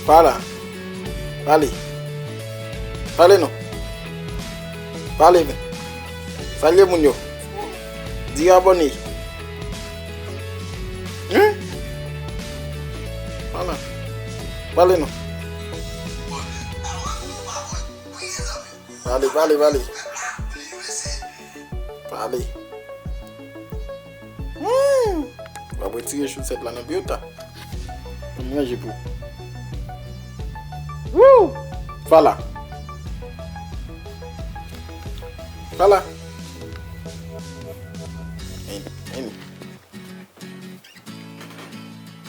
Fala. Fale. Fale non. Fale. Salut moun yo. Dis abonné. Fala. Fale non. Fale. Fale. On va retirer chaussette là dans biota. Moi j'ai pour. Fala. Fala.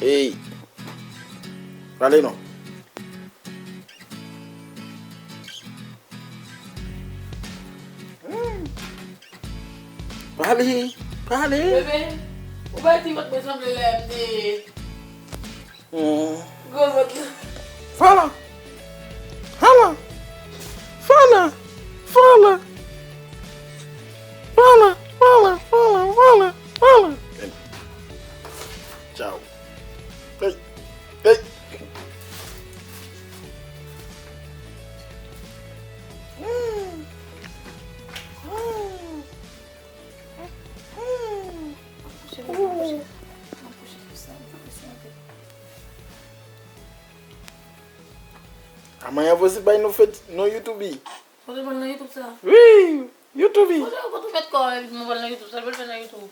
Hey. Fale non. Fale. Bébé, où va-t-il votre maison de l'MD? Go votre. Fala. Ciao. Hey. Amanhã você vai no YouTube. Você vai no YouTube ça? Oui, YouTube. Você vai no YouTube ça? Você vai no YouTube.